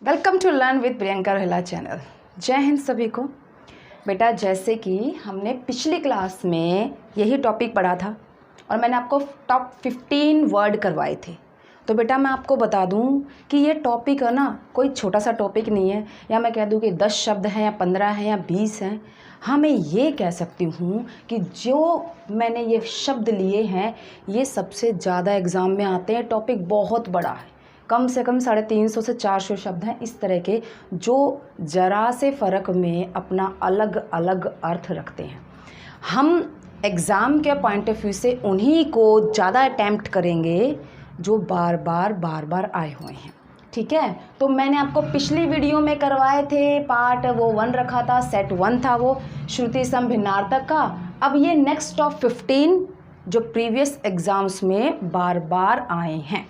Welcome to learn with Priyanka Rohila channel. जय हिंद सभी को। बेटा, जैसे कि हमने पिछली क्लास में यही टॉपिक पढ़ा था और मैंने आपको टॉप 15 वर्ड करवाए थे। तो बेटा मैं आपको बता दूं कि ये टॉपिक है ना, कोई छोटा सा टॉपिक नहीं है, या मैं कह दूं कि 10 शब्द हैं या 15 हैं या 20 हैं। हाँ, मैं ये कह सकती हूँ कि जो मैंने ये शब्द लिए हैं ये सबसे ज़्यादा एग्ज़ाम में आते हैं। टॉपिक बहुत बड़ा है, कम से कम 350 से 400 शब्द हैं इस तरह के, जो ज़रा से फ़र्क में अपना अलग अलग अर्थ रखते हैं। हम एग्ज़ाम के पॉइंट ऑफ व्यू से उन्हीं को ज़्यादा अटैम्प्ट करेंगे जो बार बार आए हुए हैं। ठीक है, तो मैंने आपको पिछली वीडियो में करवाए थे, पार्ट वो 1 रखा था, सेट 1 था वो श्रुति सम भिन्नार्थक का। अब ये नेक्स्ट टॉप 15 जो प्रीवियस एग्ज़ाम्स में बार बार आए हैं।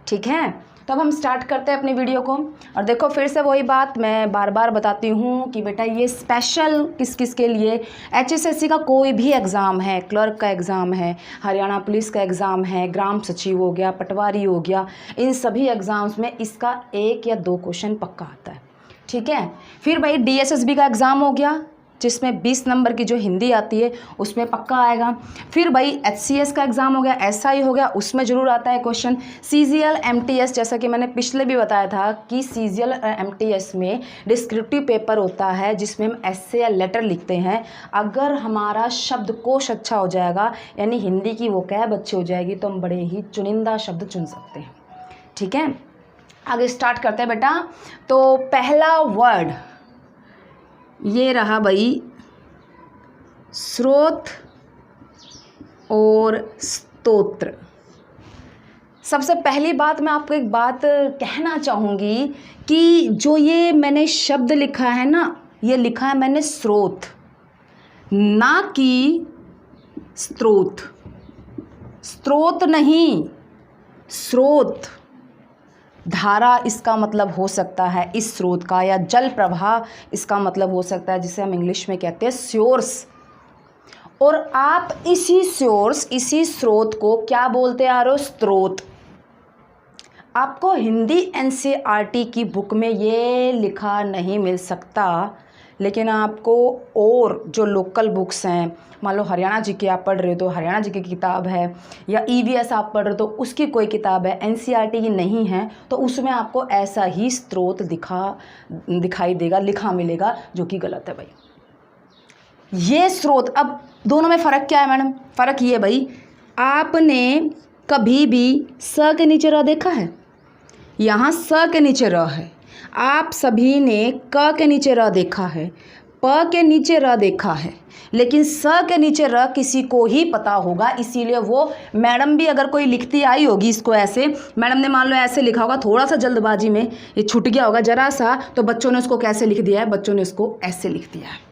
ठीक है, तो अब हम स्टार्ट करते हैं अपनी वीडियो को। और देखो, फिर से वही बात मैं बार बार बताती हूँ कि बेटा ये स्पेशल किस किस के लिए, HSSC का कोई भी एग्ज़ाम है, क्लर्क का एग्ज़ाम है, हरियाणा पुलिस का एग्ज़ाम है, ग्राम सचिव हो गया, पटवारी हो गया, इन सभी एग्ज़ाम्स में इसका 1 या 2 क्वेश्चन पक्का आता है। ठीक है, फिर भाई DSSB का एग्ज़ाम हो गया जिसमें 20 नंबर की जो हिंदी आती है उसमें पक्का आएगा। फिर भाई HCS का एग्ज़ाम हो गया, SI हो गया, उसमें ज़रूर आता है क्वेश्चन। CGL MTS, जैसा कि मैंने पिछले भी बताया था कि CGL MTS में डिस्क्रिप्टिव पेपर होता है जिसमें हम ऐसे या लेटर लिखते हैं। अगर हमारा शब्दकोश अच्छा हो जाएगा, यानी हिंदी की वोकैब अच्छी हो जाएगी, तो हम बड़े ही चुनिंदा शब्द चुन सकते हैं। ठीक है, आगे स्टार्ट करते हैं बेटा। तो पहला वर्ड ये रहा भाई, स्रोत और स्तोत्र। सबसे पहली बात मैं आपको एक बात कहना चाहूँगी कि जो ये मैंने शब्द लिखा है ना, ये लिखा है मैंने स्रोत, ना कि स्त्रोत। स्त्रोत नहीं, स्रोत। धारा इसका मतलब हो सकता है इस स्रोत का, या जल प्रवाह इसका मतलब हो सकता है, जिसे हम इंग्लिश में कहते हैं सोर्स। और आप इसी सोर्स, इसी स्रोत को क्या बोलते आ रहे हो? स्रोत। आपको हिंदी NCERT की बुक में ये लिखा नहीं मिल सकता, लेकिन आपको और जो लोकल बुक्स हैं, मान लो हरियाणा जीके आप पढ़ रहे हो तो हरियाणा जीके की किताब है, या EVS आप पढ़ रहे हो तो उसकी कोई किताब है, NCERT की नहीं है, तो उसमें आपको ऐसा ही स्रोत दिखाई देगा, लिखा मिलेगा, जो कि गलत है भाई। ये स्रोत, अब दोनों में फ़र्क क्या है मैडम? फ़र्क ये भाई, आपने कभी भी स के नीचे र देखा है? यहाँ स के नीचे र है। आप सभी ने क के नीचे र देखा है, प के नीचे र देखा है, लेकिन स के नीचे र किसी को ही पता होगा। इसीलिए वो मैडम भी अगर कोई लिखती आई होगी इसको ऐसे, मैडम ने मान लो ऐसे लिखा होगा, थोड़ा सा जल्दबाजी में ये छूट गया होगा ज़रा सा, तो बच्चों ने उसको कैसे लिख दिया है? बच्चों ने उसको ऐसे लिख दिया है।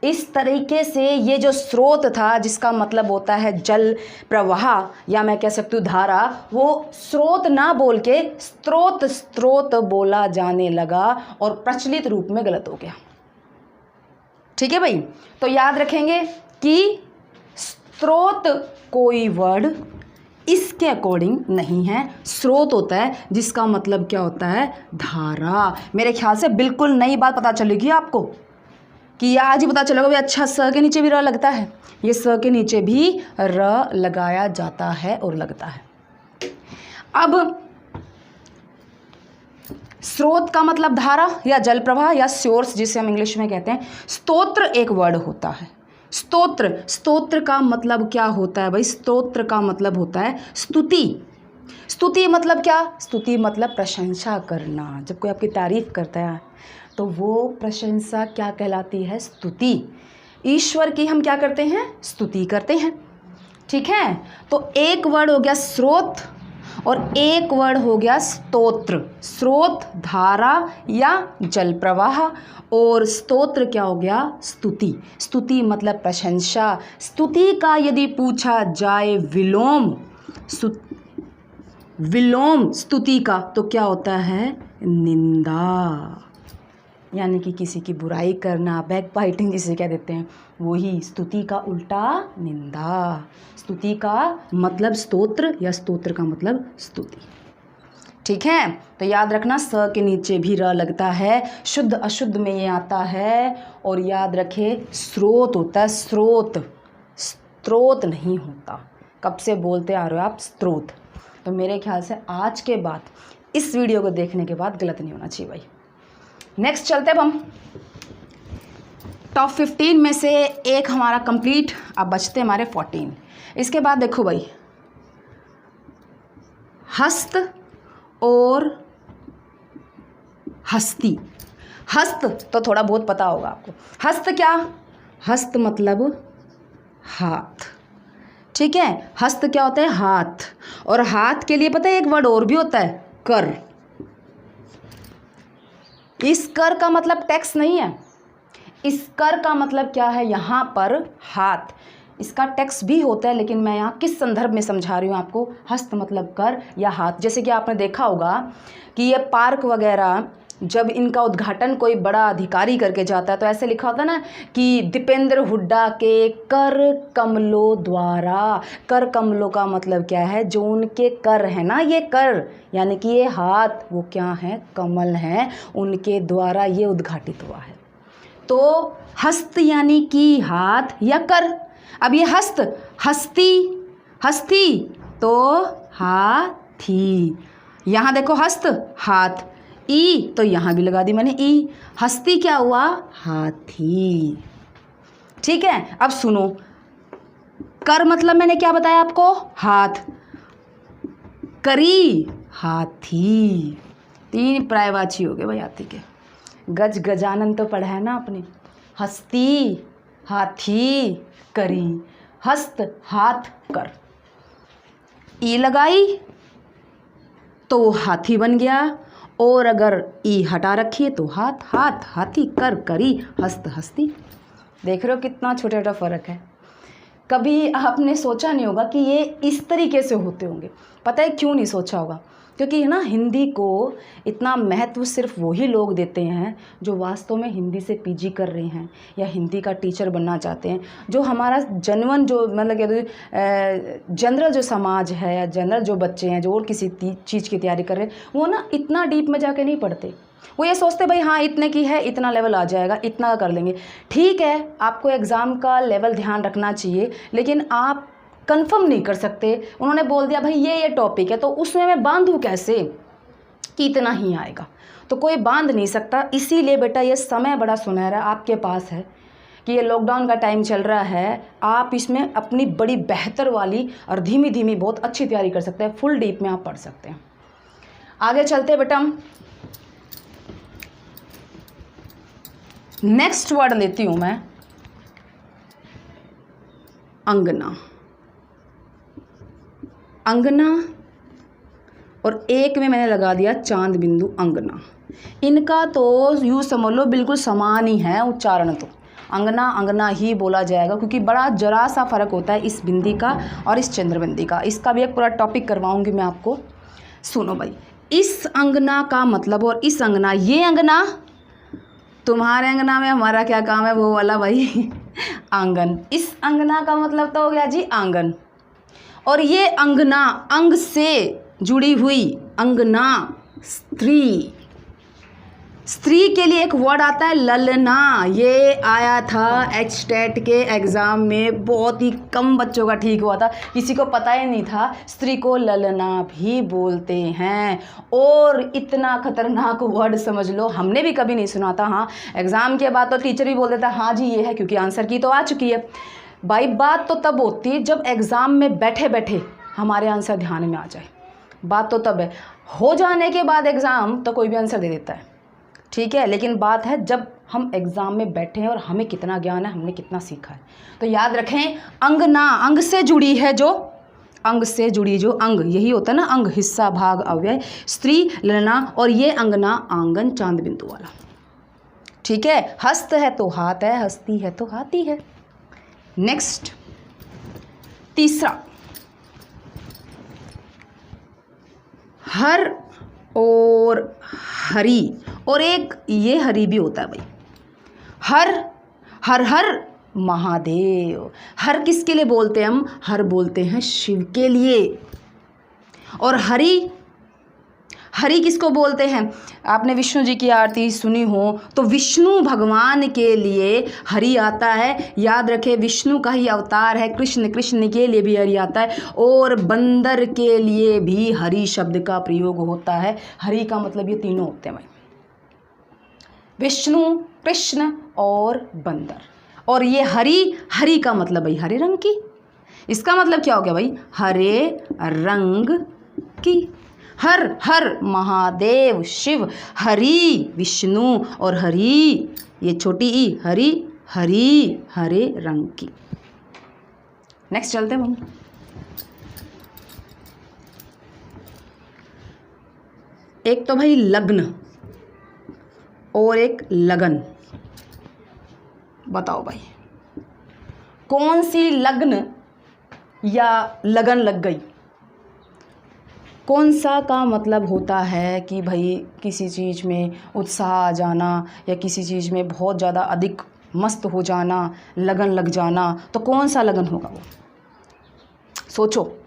इस तरीके से ये जो स्रोत था, जिसका मतलब होता है जल प्रवाह, या मैं कह सकती हूँ धारा, वो स्रोत ना बोल के स्त्रोत बोला जाने लगा और प्रचलित रूप में गलत हो गया। ठीक है भाई, तो याद रखेंगे कि स्रोत कोई वर्ड इसके अकॉर्डिंग नहीं है। स्रोत होता है जिसका मतलब क्या होता है? धारा। मेरे ख्याल से बिल्कुल नई बात पता चलेगी आपको कि आज ही पता चलेगा भाई, अच्छा स के नीचे भी र लगता है। ये स के नीचे भी र लगाया जाता है और लगता है। अब स्रोत का मतलब धारा या जल प्रवाह या सोर्स, जिसे हम इंग्लिश में कहते हैं। स्तोत्र एक वर्ड होता है। स्तोत्र का मतलब क्या होता है भाई? स्तोत्र का मतलब होता है स्तुति। स्तुति मतलब क्या? स्तुति मतलब प्रशंसा करना। जब कोई आपकी तारीफ करता है तो वो प्रशंसा क्या कहलाती है? स्तुति। ईश्वर की हम क्या करते हैं? स्तुति करते हैं। ठीक है, तो एक वर्ड हो गया स्रोत और एक वर्ड हो गया स्तोत्र। स्रोत धारा या जल प्रवाह, और स्तोत्र क्या हो गया? स्तुति। स्तुति मतलब प्रशंसा। स्तुति का यदि पूछा जाए विलोम स्तुति का, तो क्या होता है? निंदा। यानी कि किसी की बुराई करना, बैक बाइटिंग जिसे कह देते हैं, वही स्तुति का उल्टा निंदा। स्तुति का मतलब स्तोत्र या स्तोत्र का मतलब स्तुति। ठीक है, तो याद रखना स के नीचे भी र लगता है, शुद्ध अशुद्ध में ये आता है। और याद रखे स्रोत होता है, स्रोत, स्रोत नहीं होता। कब से बोलते आ रहे हो आप स्रोत। तो मेरे ख्याल से आज के बाद इस वीडियो को देखने के बाद गलत नहीं होना चाहिए भाई। नेक्स्ट चलते अब हम टॉप 15 में से एक हमारा कंप्लीट, अब बचते हमारे 14। इसके बाद देखो भाई, हस्त और हस्ती। हस्त तो थोड़ा बहुत पता होगा आपको। हस्त क्या? हस्त मतलब हाथ, ठीक है। हस्त क्या होता है? हाथ। और हाथ के लिए पता है एक वर्ड और भी होता है, कर। इस कर का मतलब टैक्स नहीं है, इस कर का मतलब क्या है? यहाँ पर हाथ, इसका टैक्स भी होता है, लेकिन मैं यहाँ किस संदर्भ में समझा रही हूँ आपको। हस्त मतलब कर या हाथ। जैसे कि आपने देखा होगा कि ये पार्क वगैरह जब इनका उद्घाटन कोई बड़ा अधिकारी करके जाता है तो ऐसे लिखा होता है ना कि दीपेंद्र हुड्डा के कर कमलों द्वारा। कर कमलों का मतलब क्या है? जो उनके कर है ना, ये कर यानी कि ये हाथ, वो क्या है? कमल हैं, उनके द्वारा ये उद्घाटित हुआ है। तो हस्त यानी कि हाथ या कर। अब ये हस्त, हस्ती, हस्ती तो हाथी। यहाँ देखो हस्त हाथ, ई तो यहाँ भी लगा दी मैंने ई। हस्ती क्या हुआ? हाथी। ठीक है, अब सुनो, कर मतलब मैंने क्या बताया आपको? हाथ। करी हाथी। 3 पर्यायवाची हो गए भाई हाथी के। गज गजानन तो पढ़ा है ना आपने। हस्ती, हाथी, करी। हस्त हाथ कर, ई लगाई तो वो हाथी बन गया, और अगर ई हटा रखिए तो हाथ, हाथ, हाथी, कर, करी, हस्त, हस्ती। देख रहे हो कितना छोटा छोटा फ़र्क है। कभी आपने सोचा नहीं होगा कि ये इस तरीके से होते होंगे। पता है क्यों नहीं सोचा होगा? क्योंकि ना हिंदी को इतना महत्व सिर्फ वही लोग देते हैं जो वास्तव में हिंदी से पीजी कर रहे हैं या हिंदी का टीचर बनना चाहते हैं। जो हमारा जनरल जो मतलब जनरल जो समाज है या जनरल जो बच्चे हैं जो और किसी चीज़ की तैयारी कर रहे हैं, वो ना इतना डीप में जाके नहीं पढ़ते। वो ये सोचते भाई हाँ इतने की है, इतना लेवल आ जाएगा, इतना कर लेंगे। ठीक है, आपको एग्ज़ाम का लेवल ध्यान रखना चाहिए, लेकिन आप कंफर्म नहीं कर सकते। उन्होंने बोल दिया भाई ये टॉपिक है, तो उसमें मैं बांधूँ कैसे कि इतना ही आएगा? तो कोई बांध नहीं सकता। इसीलिए बेटा ये समय बड़ा सुनहरा आपके पास है कि ये लॉकडाउन का टाइम चल रहा है, आप इसमें अपनी बड़ी बेहतर वाली और धीमी धीमी बहुत अच्छी तैयारी कर सकते हैं। फुल डीप में आप पढ़ सकते हैं। आगे चलते हैं बेटा, नेक्स्ट वर्ड लेती हूं मैं, अंगना। अंगना और एक में मैंने लगा दिया चांद बिंदु अंगना। इनका तो यूँ समझ लो बिल्कुल समान ही है उच्चारण। तो अंगना अंगना ही बोला जाएगा, क्योंकि बड़ा जरा सा फ़र्क होता है इस बिंदी का और इस चंद्रबिंदी का। इसका भी एक पूरा टॉपिक करवाऊंगी मैं आपको। सुनो भाई, इस अंगना का मतलब और इस अंगना, ये अंगना तुम्हारे अंगना में हमारा क्या काम है वो वाला भाई आंगन। इस अंगना का मतलब तो हो गया जी आंगन। और ये अंगना, अंग से जुड़ी हुई अंगना, स्त्री। स्त्री के लिए एक वर्ड आता है ललना। ये आया था एचटेट के एग्ज़ाम में, बहुत ही कम बच्चों का ठीक हुआ था, किसी को पता ही नहीं था स्त्री को ललना भी बोलते हैं। और इतना खतरनाक वर्ड समझ लो, हमने भी कभी नहीं सुना था। हाँ, एग्ज़ाम के बाद तो टीचर भी बोल देता हाँ जी ये है, क्योंकि आंसर की तो आ चुकी है भाई। बात तो तब होती है जब एग्ज़ाम में बैठे बैठे हमारे आंसर ध्यान में आ जाए। बात तो तब है, हो जाने के बाद एग्ज़ाम तो कोई भी आंसर दे देता है, ठीक है। लेकिन बात है जब हम एग्ज़ाम में बैठे हैं और हमें कितना ज्ञान है, हमने कितना सीखा है। तो याद रखें, अंगना, अंग से जुड़ी है जो, अंग से जुड़ी जो अंग, यही होता है ना अंग, हिस्सा, भाग, अव्यय। स्त्री ललना और ये अंगना आंगन चांद बिंदु वाला, ठीक है। हस्त है तो हाथ है, हस्ती है तो हाथी है। नेक्स्ट तीसरा, हर और हरी, और एक ये हरी भी होता है भाई। हर, हर हर महादेव। हर किसके लिए बोलते हैं हम? हर बोलते हैं शिव के लिए। और हरी, हरि किसको बोलते हैं? आपने विष्णु जी की आरती सुनी हो तो विष्णु भगवान के लिए हरि आता है। याद रखें, विष्णु का ही अवतार है कृष्ण, कृष्ण के लिए भी हरि आता है और बंदर के लिए भी हरि शब्द का प्रयोग होता है। हरि का मतलब ये तीनों होते हैं भाई, विष्णु, कृष्ण और बंदर। और ये हरि, हरि का मतलब भाई हरे रंग की। इसका मतलब क्या हो गया भाई? हरे रंग की। हर, हर महादेव शिव, हरि विष्णु और हरि ये छोटी ई हरि, हरि हरे रंग की। नेक्स्ट चलते हैं हम। एक तो भाई लग्न और एक लगन। बताओ भाई कौन सी लग्न या लगन लग गई? कौन सा का मतलब होता है कि भाई किसी चीज़ में उत्साह आ जाना या किसी चीज़ में बहुत ज़्यादा अधिक मस्त हो जाना, लगन लग जाना। तो कौन सा लगन होगा वो? सोचो।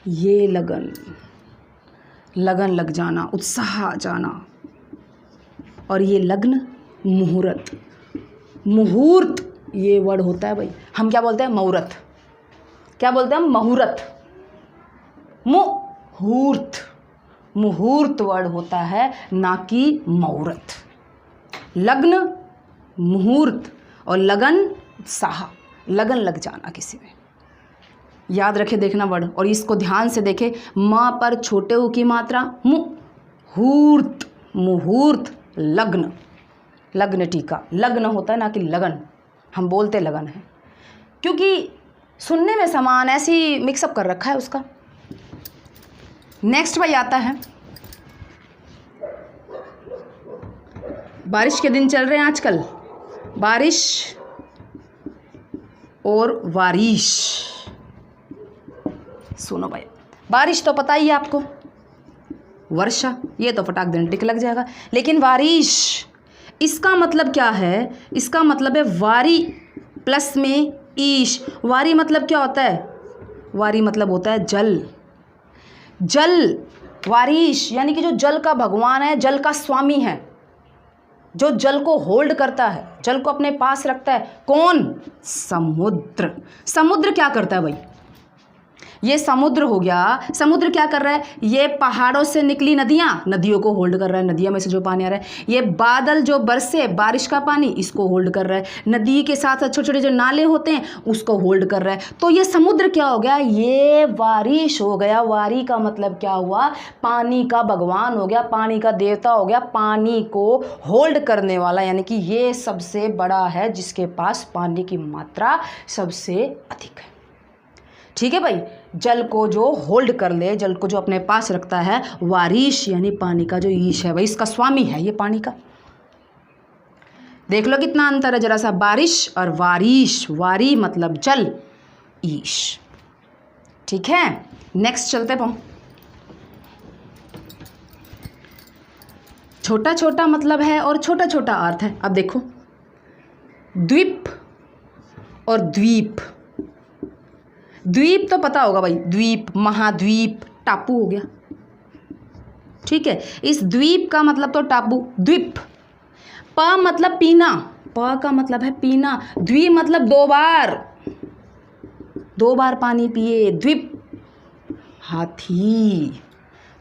ये लगन, लगन लग जाना, उत्साह आ जाना। और ये लग्न, मुहूर्त। मुहूर्त ये वर्ड होता है भाई, हम क्या बोलते हैं? मुहूर्त। क्या बोलते हैं हम? मुहूर्त। मुहूर्त, मुहूर्त वर्ड होता है, ना कि मुहूर्त। लग्न, मुहूर्त और लगन, उत्साह, लगन लग जाना किसी में। याद रखे, देखना वर्ड और इसको ध्यान से देखे। माँ पर छोटे ऊ की मात्रा, मुहूर्त, मुहूर्त, लग्न। लग्न टीका, लग्न होता है ना कि लगन, हम बोलते लगन है क्योंकि सुनने में समान ऐसी मिक्सअप कर रखा है उसका। नेक्स्ट भाई आता है, बारिश के दिन चल रहे हैं आजकल, बारिश और वारिश। सुनो भाई, बारिश तो पता ही है आपको, वर्षा, ये तो फटाक दिन टिक लग जाएगा। लेकिन बारिश, इसका मतलब क्या है? इसका मतलब है वारी प्लस में ईश। वारी मतलब क्या होता है? वारी मतलब होता है जल। जल, वारिश यानी कि जो जल का भगवान है, जल का स्वामी है, जो जल को होल्ड करता है, जल को अपने पास रखता है। कौन? समुद्र। समुद्र क्या करता है भाई? ये समुद्र हो गया। समुद्र क्या कर रहा है? ये पहाड़ों से निकली नदियाँ, नदियों को होल्ड कर रहा है, नदियों में से जो पानी आ रहा है। ये बादल जो बरसे, बारिश का पानी, इसको होल्ड कर रहा है। नदी के साथ साथ छोटे छोटे जो नाले होते हैं उसको होल्ड कर रहा है। तो ये समुद्र क्या हो गया? ये वारिश हो गया। वारी का मतलब क्या हुआ? पानी का भगवान हो गया, पानी का देवता हो गया, पानी को होल्ड करने वाला। यानी कि ये सबसे बड़ा है जिसके पास पानी की मात्रा सबसे अधिक है। ठीक है भाई, जल को जो होल्ड कर ले, जल को जो अपने पास रखता है, वारिश यानी पानी का जो ईश है भाई, इसका स्वामी है ये पानी का। देख लो कितना अंतर है जरा सा, बारिश और वारिश। वारी मतलब जल, ईश। ठीक है, नेक्स्ट चलते हम। छोटा छोटा मतलब है और छोटा छोटा अर्थ है। अब देखो, द्वीप और द्वीप। द्वीप तो पता होगा भाई, द्वीप, महाद्वीप, टापू हो गया। ठीक है, इस द्वीप का मतलब तो टापू, द्वीप। प मतलब पीना, प का मतलब है पीना। द्वी मतलब दो बार, दो बार पानी पिए, द्वीप। हाथी,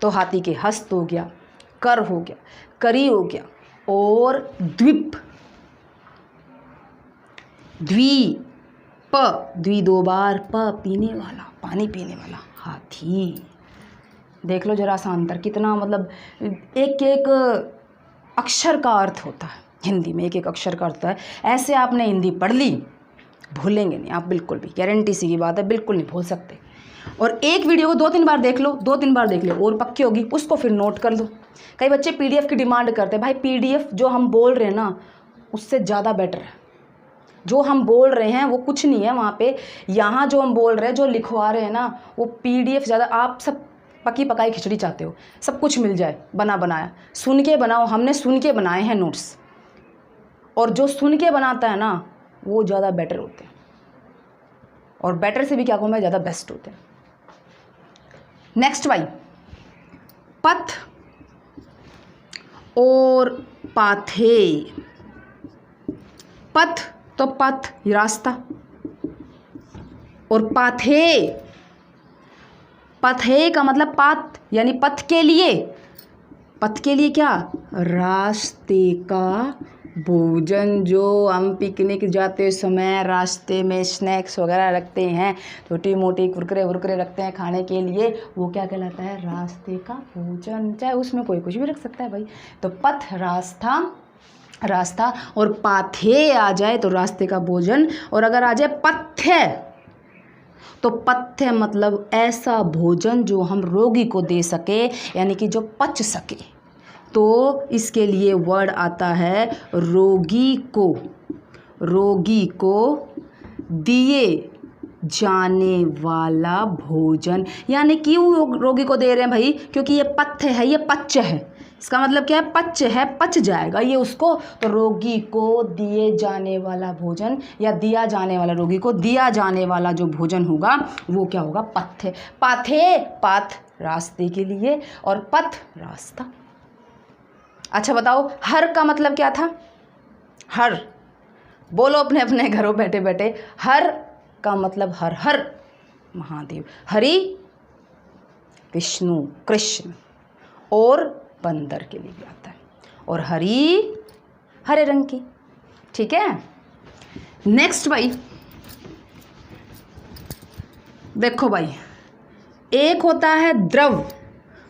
तो हाथी के हस्त हो गया, कर हो गया, करी हो गया और द्वीप। द्वी, प, द्वी दो बार, प पीने वाला, पानी पीने वाला, हाथी। देख लो जरा सा अंतर, कितना मतलब एक एक अक्षर का अर्थ होता है हिंदी में, एक एक अक्षर का अर्थ होता है। ऐसे आपने हिंदी पढ़ ली, भूलेंगे नहीं आप बिल्कुल भी, गारंटी सी की बात है, बिल्कुल नहीं भूल सकते। और एक वीडियो को 2-3 बार देख लो, 2-3 बार देख लो और पक्की होगी, उसको फिर नोट कर लो। कई बच्चे पीडीएफ की डिमांड करते हैं, भाई पीडीएफ जो हम बोल रहे हैं ना उससे ज़्यादा बेटर है। जो हम बोल रहे हैं वो कुछ नहीं है वहाँ पे, यहाँ जो हम बोल रहे हैं, जो लिखवा रहे हैं ना, वो पीडीएफ ज़्यादा। आप सब पकी पकाई खिचड़ी चाहते हो, सब कुछ मिल जाए बना बनाया, सुन के बनाओ। हमने सुन के बनाए हैं नोट्स, और जो सुन के बनाता है ना वो ज़्यादा बेटर होते हैं, और बेटर से भी क्या कहूँ मैं, ज़्यादा बेस्ट होते हैं। नेक्स्ट भाई, पथ और पाथे। पथ तो पथ रास्ता, और पाथे, पथे का मतलब पाथ यानी पथ के लिए। पथ के लिए क्या? रास्ते का भोजन। जो हम पिकनिक जाते समय रास्ते में स्नैक्स वगैरह रखते हैं, छोटी मोटी कुरकुरे वुरकुरे रखते हैं खाने के लिए, वो क्या कहलाता है? रास्ते का भोजन। चाहे उसमें कोई कुछ भी रख सकता है भाई। तो पथ रास्ता, रास्ता, और पाथे आ जाए तो रास्ते का भोजन, और अगर आ जाए पथ्य तो पथ्य मतलब ऐसा भोजन जो हम रोगी को दे सके, यानी कि जो पच सके। तो इसके लिए वर्ड आता है रोगी को। रोगी को दिए जाने वाला भोजन। यानी क्यों रोगी को दे रहे हैं भाई? क्योंकि ये पथ्य है, ये पच्य है। इसका मतलब क्या है? पच्य है, पच जाएगा ये उसको। तो रोगी को दिए जाने वाला भोजन, या दिया जाने वाला, रोगी को दिया जाने वाला जो भोजन होगा वो क्या होगा? पथ्य। पाथे पाथ रास्ते के लिए, और पथ रास्ता। अच्छा बताओ, हर का मतलब क्या था? हर बोलो अपने अपने घरों बैठे बैठे। हर का मतलब हर हर महादेव। हरि विष्णु कृष्ण, और बंदर के लिए भी आता है, और हरी हरे रंग की। ठीक है, नेक्स्ट भाई देखो भाई, एक होता है द्रव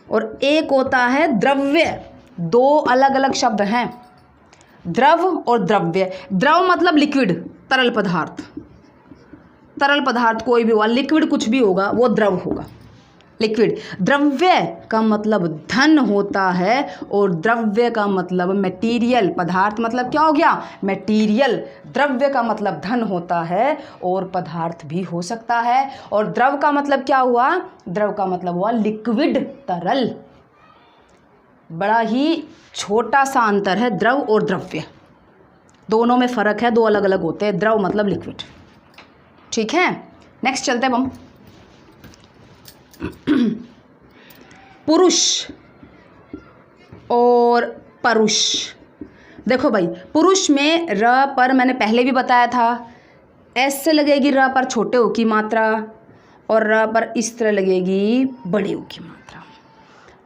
और एक होता है द्रव्य। दो अलग अलग शब्द हैं, द्रव और द्रव्य। द्रव मतलब लिक्विड, तरल पदार्थ। तरल पदार्थ कोई भी होगा, लिक्विड कुछ भी होगा वो द्रव होगा, लिक्विड। द्रव्य का मतलब धन होता है, और द्रव्य का मतलब मटेरियल। पदार्थ मतलब क्या हो गया? मटेरियल। द्रव्य का मतलब धन होता है, और पदार्थ भी हो सकता है। और द्रव का मतलब क्या हुआ? द्रव का मतलब हुआ लिक्विड, तरल। बड़ा ही छोटा सा अंतर है द्रव और द्रव्य, दोनों में फर्क है, दो अलग अलग होते हैं। द्रव मतलब लिक्विड। ठीक है, नेक्स्ट चलते हैं हम। पुरुष और परुष। देखो भाई, पुरुष में र पर मैंने पहले भी बताया था, एस से लगेगी र पर छोटे ऊ की मात्रा, और र पर इस तरह लगेगी बड़े ऊ की मात्रा।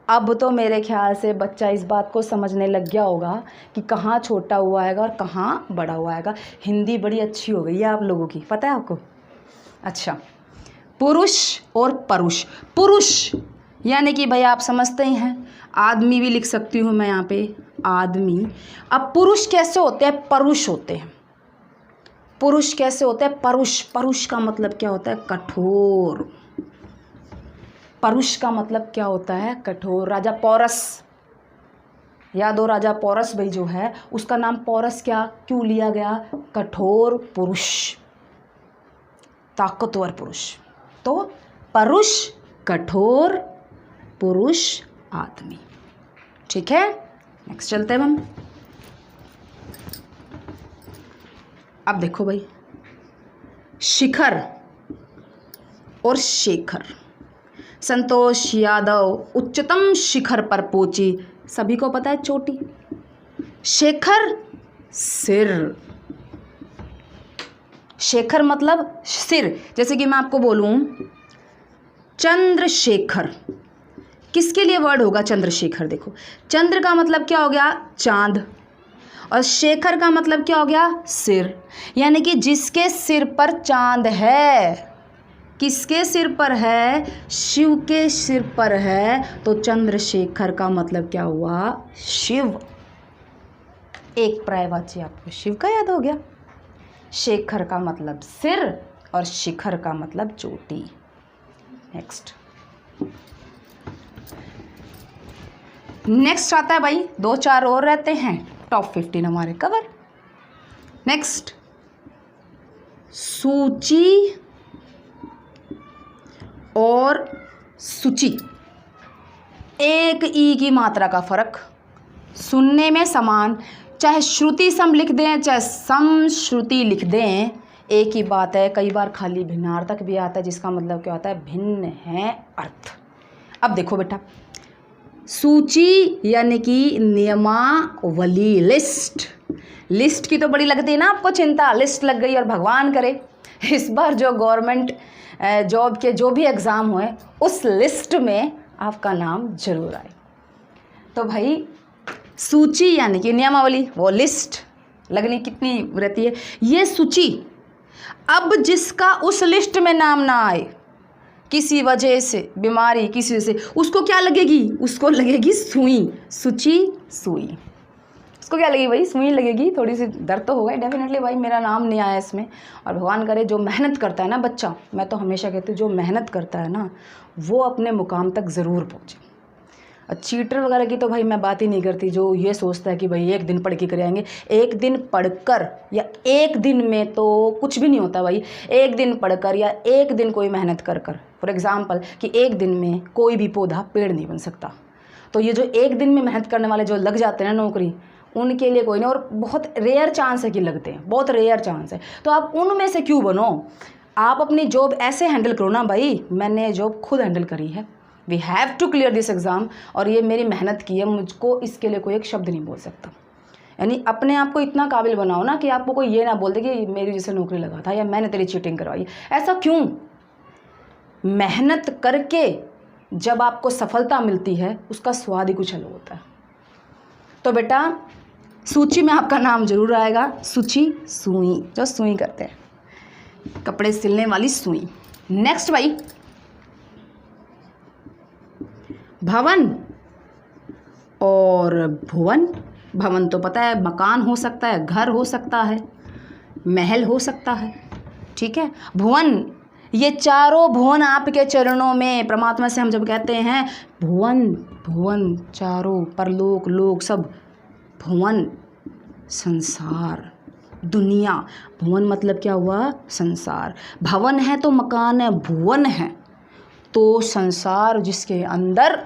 अब तो मेरे ख्याल से बच्चा इस बात को समझने लग गया होगा कि कहाँ छोटा हुआ आएगा और कहाँ बड़ा हुआ आएगा। हिंदी बड़ी अच्छी हो गई है आप लोगों की, पता है आपको? अच्छा, पुरुष और परुष। पुरुष यानी कि भाई आप समझते ही हैं, आदमी भी लिख सकती हूँ मैं यहाँ पे, आदमी। अब पुरुष कैसे होते हैं? परुष होते हैं। पुरुष कैसे होते हैं? परुष। परुष का मतलब क्या होता है? कठोर। परुष का मतलब क्या होता है? कठोर। राजा पौरस, याद हो राजा पौरस भाई जो है, उसका नाम पौरस क्या क्यों लिया गया? कठोर पुरुष, ताकतवर पुरुष। तो परुष कठोर, पुरुष आदमी। ठीक है, नेक्स्ट चलते हैं हम। अब देखो भाई, शिखर और शेखर। संतोष यादव उच्चतम शिखर पर पहुंची, सभी को पता है चोटी। शेखर सिर। शेखर मतलब सिर। जैसे कि मैं आपको बोलूं चंद्रशेखर, किसके लिए वर्ड होगा चंद्रशेखर? देखो, चंद्र का मतलब क्या हो गया? चांद, और शेखर का मतलब क्या हो गया? सिर। यानी कि जिसके सिर पर चांद है। किसके सिर पर है? शिव के सिर पर है, तो चंद्रशेखर का मतलब क्या हुआ? शिव। एक पर्यायवाची आपको शिव का याद हो गया। शेखर का मतलब सिर और शिखर का मतलब चोटी। नेक्स्ट आता है भाई, 2-4 और रहते हैं, टॉप 15 हमारे कवर। नेक्स्ट, सूची और सूची। एक ई की मात्रा का फर्क, सुनने में समान, चाहे श्रुति सम लिख दें चाहे सम श्रुति लिख दें, एक ही बात है। कई बार खाली भिन्नार्थक भी आता है, जिसका मतलब क्या होता है? भिन्न है अर्थ। अब देखो बेटा, सूची यानी कि नियमावली, लिस्ट। लिस्ट की तो बड़ी लगती है ना आपको चिंता, लिस्ट लग गई, और भगवान करे इस बार जो गवर्नमेंट जॉब के जो भी एग्ज़ाम हुए उस लिस्ट में आपका नाम जरूर आए। तो भाई सूची यानी कि नियमावली, वो लिस्ट लगनी कितनी रहती है, ये सूची। अब जिसका उस लिस्ट में नाम ना आए किसी वजह से, बीमारी किसी वजह से, उसको क्या लगेगी, उसको लगेगी सुई। सूची सुई, उसको क्या लगेगी भाई, सुई लगेगी। थोड़ी सी दर्द तो होगा डेफिनेटली, भाई मेरा नाम नहीं आया इसमें। और भगवान करे जो मेहनत करता है ना बच्चा, मैं तो हमेशा कहती हूँ जो मेहनत करता है ना वो अपने मुकाम तक ज़रूर पहुँचे। चीटर वगैरह की तो भाई मैं बात ही नहीं करती, जो ये सोचता है कि भाई एक दिन पढ़ के कर आएंगे। एक दिन पढ़कर या एक दिन में तो कुछ भी नहीं होता भाई। एक दिन पढ़कर या एक दिन कोई मेहनत कर फॉर एग्ज़ाम्पल कि एक दिन में कोई भी पौधा पेड़ नहीं बन सकता। तो ये जो एक दिन में मेहनत करने वाले जो लग जाते हैं ना नौकरी, उनके लिए कोई नहीं, और बहुत रेयर चांस है कि लगते हैं, बहुत रेयर चांस है। तो आप उनमें से क्यों बनो, आप अपनी जॉब ऐसे हैंडल करो ना भाई। मैंने जॉब खुद हैंडल करी है, we have to clear this exam, और ये मेरी मेहनत की है, मुझको इसके लिए कोई एक शब्द नहीं बोल सकता। यानी अपने आप को इतना काबिल बनाओ ना कि आपको कोई ये ना बोल दे कि मेरी जैसे नौकरी लगा था या मैंने तेरी चीटिंग करवाई। ऐसा क्यों, मेहनत करके जब आपको सफलता मिलती है उसका स्वाद ही कुछ अलग होता है। तो बेटा सूची में आपका नाम जरूर आएगा। सूची सुई, जो सुई करते हैं, कपड़े सिलने वाली सुई। नेक्स्ट भाई, भवन और भुवन। भवन तो पता है मकान हो सकता है, घर हो सकता है, महल हो सकता है, ठीक है। भुवन, ये चारों भुवन आपके चरणों में, परमात्मा से हम जब कहते हैं भुवन भुवन, चारों परलोक लोक सब, भुवन संसार दुनिया। भुवन मतलब क्या हुआ, संसार। भवन है तो मकान है, भुवन है तो संसार जिसके अंदर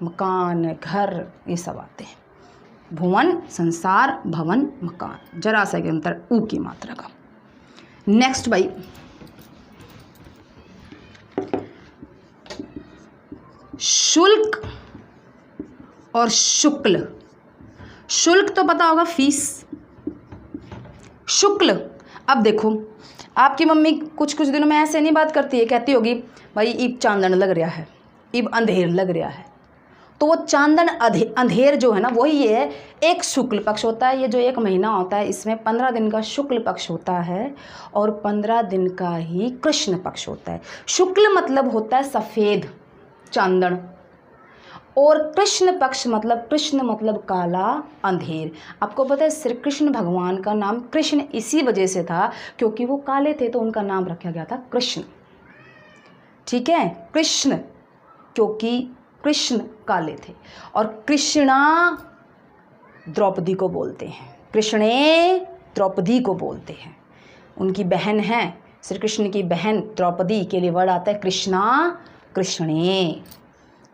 मकान घर ये सब आते हैं। भुवन संसार, भवन मकान, जरा सा के अंतर ऊ की मात्रा का। नेक्स्ट भाई, शुल्क और शुक्ल। शुल्क तो पता होगा फीस, शुक्ल। अब देखो आपकी मम्मी कुछ दिनों में ऐसे नहीं बात करती है, कहती होगी भाई इब चांदन लग रहा है, इब अंधेर लग रहा है। तो वो चांदन अंधेर जो है ना वही ये है, एक शुक्ल पक्ष होता है। ये जो एक महीना होता है इसमें 15 दिन का शुक्ल पक्ष होता है और 15 दिन का ही कृष्ण पक्ष होता है। शुक्ल मतलब होता है सफ़ेद चांदन, और कृष्ण पक्ष मतलब, कृष्ण मतलब काला अंधेर। आपको पता है श्री कृष्ण भगवान का नाम कृष्ण इसी वजह से था क्योंकि वो काले थे तो उनका नाम रखा गया था कृष्ण, ठीक है। कृष्ण क्योंकि कृष्ण काले थे। और कृष्णा द्रौपदी को बोलते हैं, कृष्णे द्रौपदी को बोलते हैं, उनकी बहन है। श्री कृष्ण की बहन द्रौपदी के लिए वर्ड आता है कृष्णा, कृष्णे,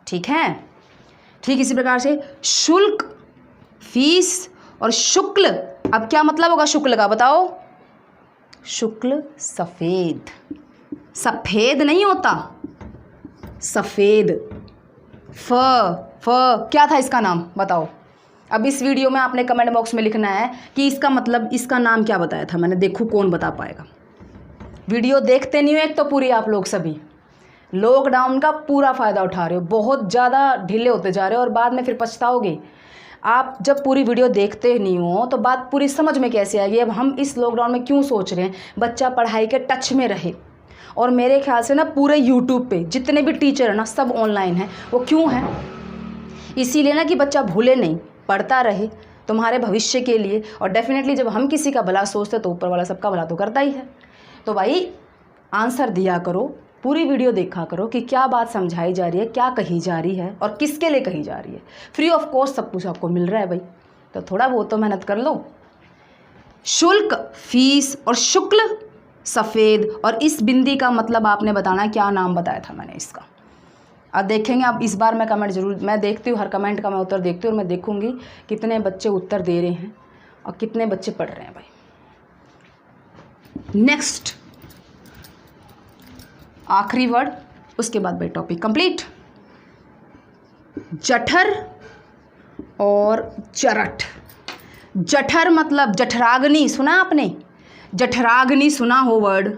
ठीक है। ठीक इसी प्रकार से शुल्क फीस और शुक्ल। अब क्या मतलब होगा शुक्ल का बताओ, शुक्ल सफ़ेद, सफ़ेद नहीं होता, सफ़ेद। फ क्या था इसका नाम बताओ। अब इस वीडियो में आपने कमेंट बॉक्स में लिखना है कि इसका मतलब, इसका नाम क्या बताया था मैंने, देखूँ कौन बता पाएगा। वीडियो देखते नहीं हो एक तो पूरी, आप लोग सभी लॉकडाउन का पूरा फ़ायदा उठा रहे हो, बहुत ज़्यादा ढीले होते जा रहे हो और बाद में फिर पछताओगे। आप जब पूरी वीडियो देखते नहीं हो तो बात पूरी समझ में कैसे आएगी। अब हम इस लॉकडाउन में क्यों सोच रहे हैं बच्चा पढ़ाई के टच में रहे, और मेरे ख्याल से ना पूरे यूट्यूब पे जितने भी टीचर हैं ना सब ऑनलाइन हैं। वो क्यों है, इसीलिए ना कि बच्चा भूले नहीं, पढ़ता रहे तुम्हारे भविष्य के लिए। और डेफिनेटली जब हम किसी का भला सोचते तो ऊपर वाला सबका भला तो करता ही है। तो भाई आंसर दिया करो, पूरी वीडियो देखा करो कि क्या बात समझाई जा रही है, क्या कही जा रही है और किसके लिए कही जा रही है। फ्री ऑफ कॉस्ट सब कुछ आपको मिल रहा है भाई, तो थोड़ा बहुत तो मेहनत कर लो। शुल्क फीस और शुक्ल सफ़ेद, और इस बिंदी का मतलब आपने बताना क्या नाम बताया था मैंने इसका। अब देखेंगे आप इस बार मैं कमेंट जरूर, मैं देखती हूँ हर कमेंट का मैं उत्तर देखती हूँ और मैं देखूँगी कितने बच्चे उत्तर दे रहे हैं और कितने बच्चे पढ़ रहे हैं भाई। नेक्स्ट आखिरी वर्ड, उसके बाद भाई टॉपिक कंप्लीट। जठर और जरठ। जठर मतलब जठराग्नि, सुना आपने? जठराग्नि सुना हो वर्ड,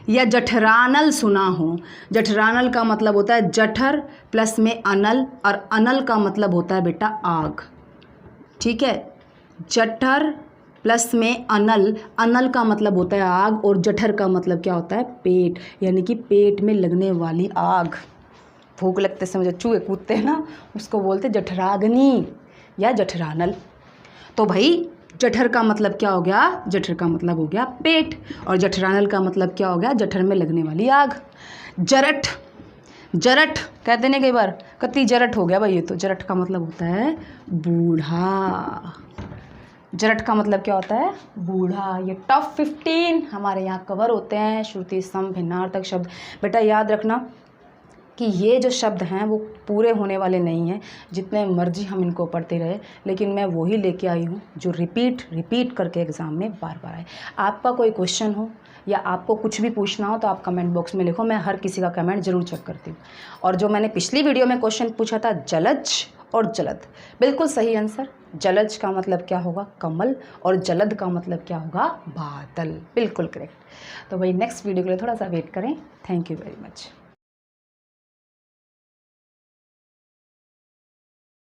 या जठरानल सुना हो। जठरानल का मतलब होता है जठर प्लस में अनल, और अनल का मतलब होता है बेटा आग। ठीक है, जठर प्लस में अनल, अनल का मतलब होता है आग, और जठर का मतलब क्या होता है? पेट, यानी कि पेट में लगने वाली आग। भूख लगते समय जो चूहे कूदते हैं ना, उसको बोलते जठराग्नि या जठरानल। तो भाई जठर का मतलब क्या हो गया? जठर का मतलब हो गया पेट, और जठरानल का मतलब क्या हो गया? जठर में लगने वाली आग। जरठ, जरठ कहते हैं कई बार, कति जरठ हो गया भाई ये तो। जरठ का मतलब होता है बूढ़ा। जरठ का मतलब क्या होता है? बूढ़ा। ये टॉप 15 हमारे यहाँ कवर होते हैं, श्रुति सम भिन्नार्थक शब्द। बेटा याद रखना कि ये जो शब्द हैं वो पूरे होने वाले नहीं हैं, जितने मर्जी हम इनको पढ़ते रहे, लेकिन मैं वही लेके आई हूँ जो रिपीट करके एग्ज़ाम में बार बार आए। आपका कोई क्वेश्चन हो या आपको कुछ भी पूछना हो तो आप कमेंट बॉक्स में लिखो, मैं हर किसी का कमेंट ज़रूर चेक करती हूँ। और जो मैंने पिछली वीडियो में क्वेश्चन पूछा था जलज और जलद, बिल्कुल सही आंसर। जलज का मतलब क्या होगा? कमल, और जलद का मतलब क्या होगा? बादल। बिल्कुल करेक्ट। तो भाई नेक्स्ट वीडियो के लिए थोड़ा सा वेट करें। Thank you very much.